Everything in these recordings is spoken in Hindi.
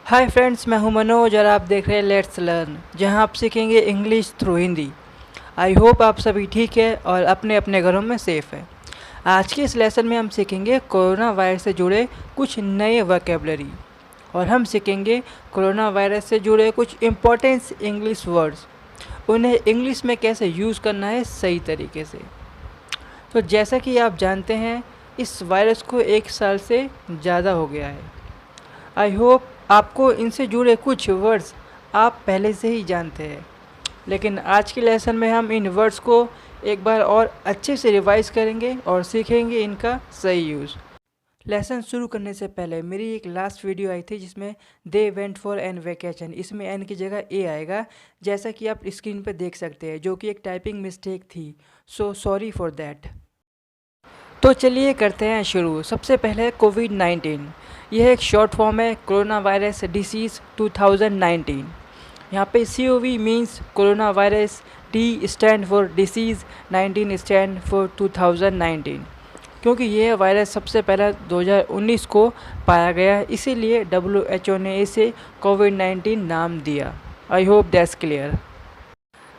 हाय फ्रेंड्स, मैं हूं मनोज और आप देख रहे हैं लेट्स लर्न, जहां आप सीखेंगे English through Hindi. I hope आप सभी ठीक है और अपने अपने घरों में सेफ है। आज के इस लेसन में हम सीखेंगे कोरोना वायरस से जुड़े कुछ नए वोकेबलरी और हम सीखेंगे कोरोना वायरस से जुड़े कुछ इम्पोर्टेंट इंग्लिश वर्ड्स, उन्हें इंग्लिश में कैसे यूज़ करना है सही तरीके से। तो जैसा कि आप जानते हैं, इस वायरस को 1 साल से ज़्यादा हो गया है। आई होप आपको इनसे जुड़े कुछ वर्ड्स आप पहले से ही जानते हैं, लेकिन आज के लेसन में हम इन वर्ड्स को एक बार और अच्छे से रिवाइज करेंगे और सीखेंगे इनका सही यूज़। लेसन शुरू करने से पहले मेरी एक लास्ट वीडियो आई थी जिसमें they went for an vacation, इसमें एन की जगह ए आएगा, जैसा कि आप स्क्रीन पर देख सकते हैं, जो कि एक टाइपिंग मिस्टेक थी। So sorry for that. तो चलिए करते हैं शुरू। सबसे पहले कोविड-19, यह एक शॉर्ट फॉर्म है कोरोना वायरस डिसीज़ 2019। यहाँ पे COV means corona virus, D stand for disease, 19 stand for 2019। क्योंकि यह वायरस सबसे पहले 2019 को पाया गया, इसीलिए WHO ने इसे कोविड-19 नाम दिया। I hope that's clear.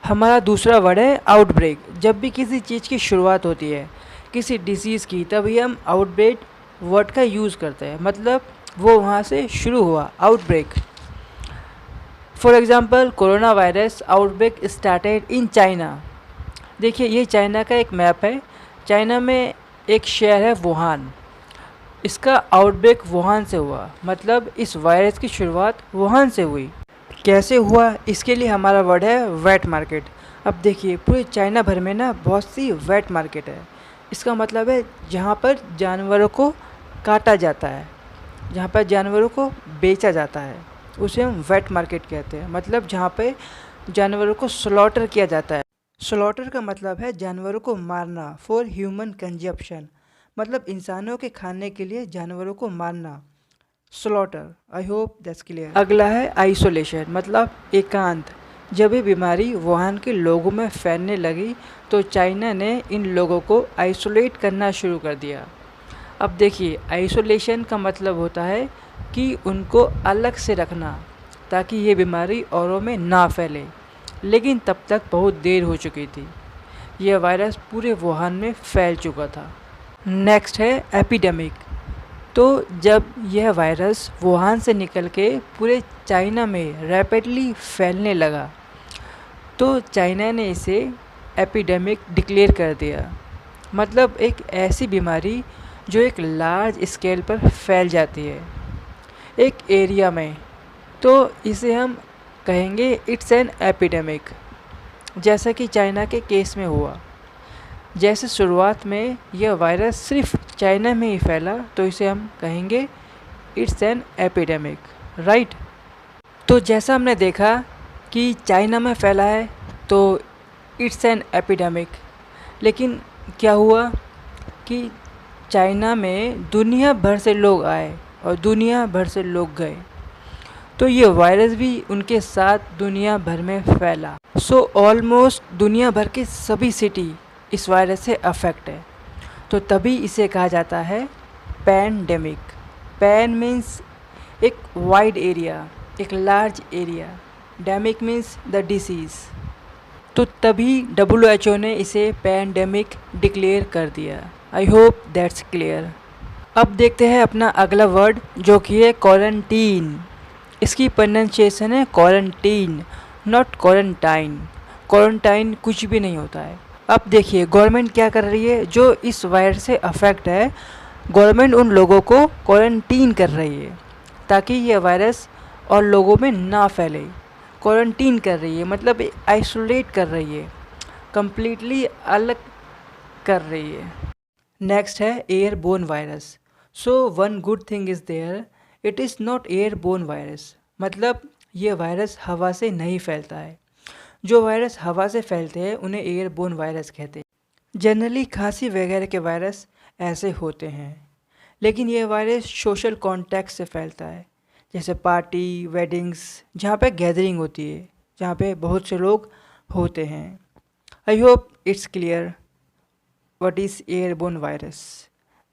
हमारा दूसरा वर्ड है आउटब्रेक। जब भी किसी चीज़ की शुरुआत होती है, किसी डिसीज़ की, तभी हम आउटब्रेक वर्ड का यूज़ करते हैं, मतलब वो वहाँ से शुरू हुआ, outbreak. For example, corona virus outbreak started in China. देखिए, ये चाइना का एक मैप है। चाइना में एक शहर है वुहान, इसका आउटब्रेक वुहान से हुआ, मतलब इस वायरस की शुरुआत वुहान से हुई। कैसे हुआ, इसके लिए हमारा वर्ड है वेट मार्केट। अब देखिए, पूरे चाइना भर में ना बहुत सी वेट मार्केट है। इसका मतलब है जहाँ पर जानवरों को काटा जाता है, जहाँ पर जानवरों को बेचा जाता है, उसे हम वेट मार्केट कहते हैं। मतलब जहाँ पे जानवरों को स्लॉटर किया जाता है। स्लॉटर का मतलब है जानवरों को मारना, फॉर ह्यूमन कंजप्शन, मतलब इंसानों के खाने के लिए जानवरों को मारना, slaughter. I hope that's clear. अगला है आइसोलेशन, मतलब एकांत। जब ये बीमारी वुहान के लोगों में फैलने लगी तो चाइना ने इन लोगों को आइसोलेट करना शुरू कर दिया। अब देखिए, आइसोलेशन का मतलब होता है कि उनको अलग से रखना, ताकि ये बीमारी औरों में ना फैले। लेकिन तब तक बहुत देर हो चुकी थी, यह वायरस पूरे वुहान में फैल चुका था। नेक्स्ट है एपिडेमिक। तो जब यह वायरस वुहान से निकल के पूरे चाइना में रैपिडली फैलने लगा, तो चाइना ने इसे एपिडेमिक डिक्लेयर कर दिया, मतलब एक ऐसी बीमारी जो एक लार्ज स्केल पर फैल जाती है एक एरिया में, तो इसे हम कहेंगे इट्स एन एपिडेमिक, जैसा कि चाइना के केस में हुआ। जैसे शुरुआत में यह वायरस सिर्फ चाइना में ही फैला, तो इसे हम कहेंगे इट्स एन एपिडेमिक, राइट। तो जैसा हमने देखा कि चाइना में फैला है तो इट्स एन एपिडेमिक, लेकिन क्या हुआ कि चाइना में दुनिया भर से लोग आए और दुनिया भर से लोग गए, तो ये वायरस भी उनके साथ दुनिया भर में फैला। सो ऑलमोस्ट दुनिया भर के सभी सिटी इस वायरस से अफेक्ट है, तो तभी इसे कहा जाता है पैंडेमिक। पैन मीन्स एक वाइड एरिया, एक large area, demic means the disease, तो तभी WHO ने इसे पैंडेमिक डिक्लेयर कर दिया। I hope that's clear. अब देखते हैं अपना अगला वर्ड, जो कि है क्वारंटीन। इसकी प्रोनाउंसिएशन है क्वारंटीन, नॉट क्वारंटाइन। क्वारंटाइन कुछ भी नहीं होता है। अब देखिए, गवर्नमेंट क्या कर रही है, जो इस वायरस से अफेक्ट है, गवर्नमेंट उन लोगों को क्वारंटीन कर रही है ताकि यह वायरस और लोगों में ना फैले। क्वारंटीन कर रही है मतलब आइसोलेट कर रही है, कम्प्लीटली अलग कर रही है। नेक्स्ट है airborne virus. So one good thing is there, it is not airborne virus, मतलब ये वायरस हवा से नहीं फैलता है। जो वायरस हवा से फैलते हैं उन्हें एयरबोर्न वायरस कहते हैं। जनरली खांसी वगैरह के वायरस ऐसे होते हैं, लेकिन ये वायरस सोशल कॉन्टैक्ट से फैलता है, जैसे पार्टी, वेडिंग्स, जहाँ पे गैदरिंग होती है, जहाँ पे बहुत से लोग होते हैं। I hope it's clear what is airborne virus.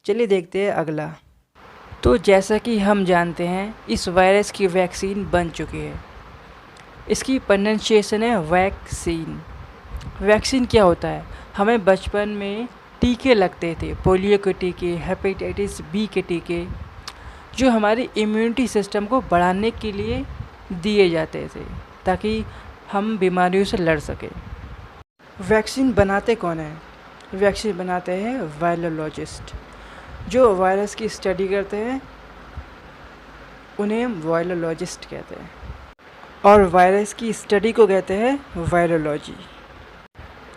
चलिए देखते हैं अगला। तो जैसा कि हम जानते हैं, इस वायरस की वैक्सीन बन चुकी है। इसकी प्रोनाउंसिएशन है वैक्सीन। वैक्सीन क्या होता है? हमें बचपन में टीके लगते थे, पोलियो के टीके, हेपेटाइटिस बी के टीके, जो हमारी इम्यूनिटी सिस्टम को बढ़ाने के लिए दिए जाते थे ताकि हम बीमारियों से लड़ सकें। वैक्सीन बनाते कौन है? वैक्सीन बनाते हैं वायरोलॉजिस्ट, जो वायरस की स्टडी करते हैं, उन्हें हम वायरोलॉजिस्ट कहते हैं। और वायरस की स्टडी को कहते हैं वायरोलॉजी।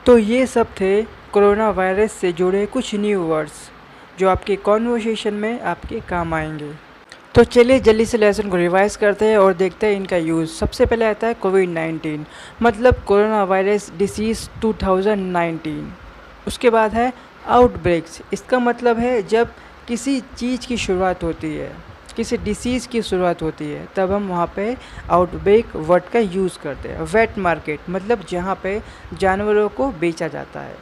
तो ये सब थे कोरोना वायरस से जुड़े कुछ न्यू वर्ड्स जो आपके कॉन्वर्सेशन में आपके काम आएंगे। तो चलिए जल्दी से लेसन को रिवाइज करते हैं और देखते हैं इनका यूज़। सबसे पहले आता है कोविड-19, मतलब कोरोना वायरस डिसीज़ 2019। उसके बाद है आउटब्रेक्स, इसका मतलब है जब किसी चीज़ की शुरुआत होती है, किसी डिसीज़ की शुरुआत होती है, तब हम वहाँ पे आउटब्रेक वर्ड का यूज़ करते हैं। वेट मार्केट, मतलब जहाँ पे जानवरों को बेचा जाता है।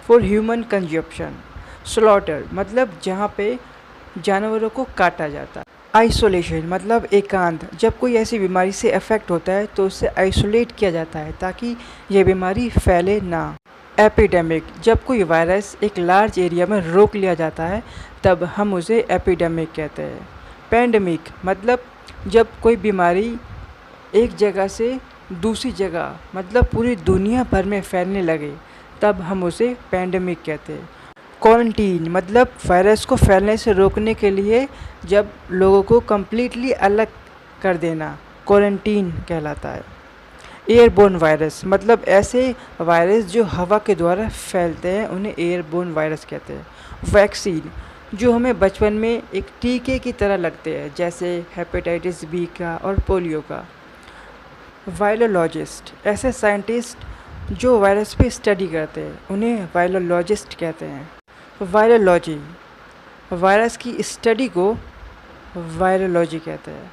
For human consumption. स्लॉटर, मतलब जहाँ पे जानवरों को काटा जाता है। आइसोलेशन, मतलब एकांत, जब कोई ऐसी बीमारी से अफेक्ट होता है तो उसे आइसोलेट किया जाता है ताकि ये बीमारी फैले ना। एपिडेमिक, जब कोई वायरस एक लार्ज एरिया में रोक लिया जाता है तब हम उसे एपिडेमिक कहते हैं। पैंडेमिक, मतलब जब कोई बीमारी एक जगह से दूसरी जगह, मतलब पूरी दुनिया भर में फैलने लगे, तब हम उसे पैंडेमिक कहते हैं। क्वारंटीन, मतलब वायरस को फैलने से रोकने के लिए जब लोगों को कम्प्लीटली अलग कर देना, क्वारंटीन कहलाता है। एयरबोर्न वायरस, मतलब ऐसे वायरस जो हवा के द्वारा फैलते हैं, उन्हें एयरबोर्न वायरस कहते हैं। वैक्सीन, जो हमें बचपन में एक टीके की तरह लगते हैं, जैसे हेपेटाइटिस बी का और पोलियो का। वायरोलॉजिस्ट, ऐसे साइंटिस्ट जो वायरस पे स्टडी करते हैं, उन्हें वायरोलॉजिस्ट कहते हैं। वायरोलॉजी, वायरस की स्टडी को वायरोलॉजी कहते हैं।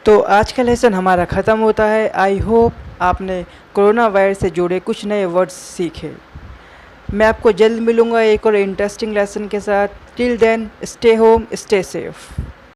तो आज का लेसन हमारा ख़त्म होता है। आई होप आपने कोरोना वायरस से जुड़े कुछ नए वर्ड्स सीखे। मैं आपको जल्द मिलूँगा एक और इंटरेस्टिंग लेसन के साथ। Till then stay home, stay safe.